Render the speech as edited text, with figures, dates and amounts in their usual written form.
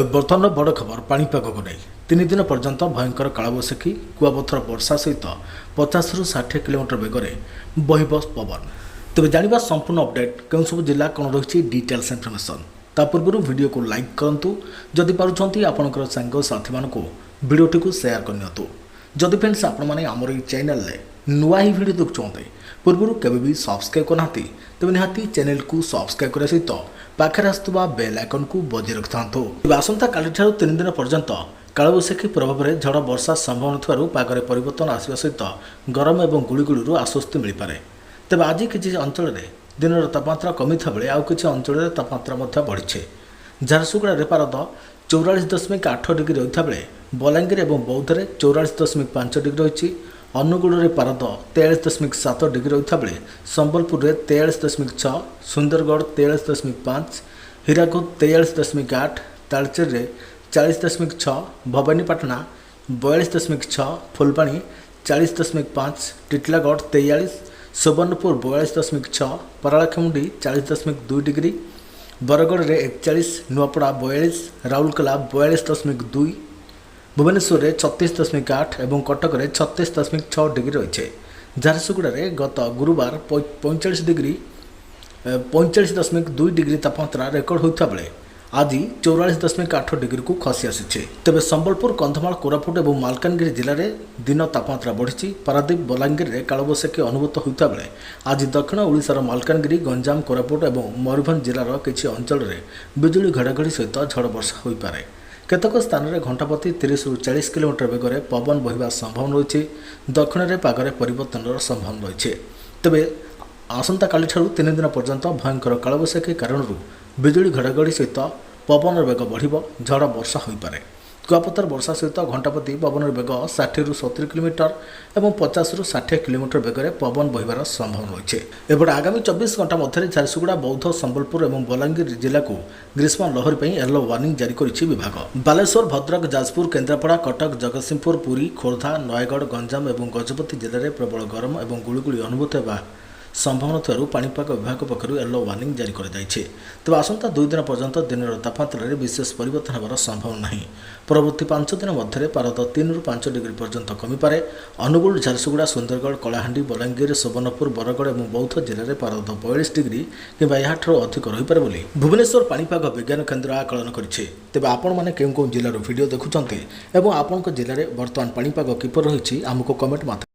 बर्तमान बड़ खबर पाणीपाग को नहीं 3 दिन पर्यंत भयंकर कालबैशाखी कुआपथर वर्षा सहित 50 ରୁ 60 किलोमीटर बेगर बहिब पवन। तेज जाना संपूर्ण अपडेट क्यों सब जिला कौन रही डिटेल्स इनफर्मेशन ता पूर्व वीडियो को लाइक करूँ जदि पार्टी आपंकर सांग साथी मान भिडटी को सेयार करनी जदि फ्रेंड्स आपने आमर ये चैनल नुआ ही भिड देखुंते पूर्व केवे भी सब्सक्राइब करना तेज निहाती चैनल को सब्सक्राइब करने सहित पाखे आसुवा बेल आइकन को बजाय रखि था। आसंता काली 3 दिन पर्यंत कालबैशाखी प्रभाव में झड़ वर्षा संभावना पागरे परिवर्तन आसवा सहित गरम और गुड़गुड़ी आश्वस्ति मिल पारे। तेज आज किसी अंचल दिन तापमात्रा कमी था बेले आउ किसी अंचल तापमात्रा बढ़ी। झारसुगुड़ा पारद 44.8 डिग्री रही बेले बलांगीर और बौद्ध में 44.5 डिग्री रही। अनुगुड़ में पारद 43.7 डिग्री रही बेले संबलपुर में 43.6, सुंदरगढ़ 43.5, हीराकुद 43.8, तालचेर में 40.6, भवानीपाटना 42.6, फुलबाणी 40.5, टिटलागढ़ 43, सुवर्णपुर 42.6, परालाखेमुंडी 40.2 डिग्री, बरगढ़ में 41, नुआपड़ा 42, राउरकेला 42.2, भुवनेश्वर में 36.8 और कटक में 36.6 डिग्री रही है। झारसुगुड़ा में गत गुरुवार 45 डिग्री 45.2 डिग्री तापमात्रा रेकर्ड होता बेले आज 44.8 डिग्री को खसी आसी। तेज संबलपुर, कंधमाल, कोरापुट और मालकानगिरी जिले में दिन तापमात्रा बढ़ी। पारादीप, बलांगीर में कालबैशाखी अनुभूत होता बेले आज दक्षिण ओडिशार मालकानगिरी, गंजाम, कोरापुट और मयूरभंज जिलार किसी अंचल में बिजुली घड़घड़ी सहित झड़ वर्षा हो पारे। केतक स्थान में घंटाप्रति 30 ରୁ 40 किलोमीटर बेगर पवन बहिबा संभावना रही। दक्षिण में पागरे परिवर्तन संभावना रही। तेबे आसंता काली 3 दिन पर्यंत भयंकर कालबैशाखी कारण बिजुली घड़घड़ी सहित पवन बेग बढ़ झड़ वर्षा हो पारे। कुआपथर वर्षा सहित घंटाप्रति पवन बेग 60 ରୁ 70 किलोमीटर और 50 ରୁ 60 किलोमीटर बेगर पवन बहिबार संभावना रही। एपटे आगामी 24 घंटा मध्य झारसुगुड़ा, बौद्ध, संबलपुर और बलांगीर जिला को ग्रीष्म लहरी पर येलो वार्निंग जारी करिछि विभाग। बालेश्वर, भद्रक, जाजपुर, केन्द्रापड़ा, कटक, जगतसिंहपुर, पुरी, खोर्धा, नयगढ़, गंजाम और गजपति जिले में प्रबल गरम और गुड़गुड़ी अनुभूत होगा संभावना थी पाणीपाग विभाग पक्षर येलो वार्निंग जारी कर तेज आसंता 2 दिन पर्यंत दिन तापमात्रा विशेष परिवर्तन होवार संभावना नहीं। परवर्ती 5 दिन मध्य पारद 3 ରୁ 5 डिग्री पर्यंत कमी पारे। अनुगुड़, झारसुगुड़ा, सुंदरगढ़, कलाहांडी, बलांगीर, सुवर्णपुर, बरगढ़ और बौद्ध जिले में पारद 42 डिग्री कि अधिक रहीपे बोली भुवनेश्वर पाणीपाग विज्ञान केन्द्र आकलन करिछि। तेज आपण मैंने केउं जिलार वीडियो देखुंते और आपण जिले में बर्तमान पाणीपाग किपर रही आमको कमेंट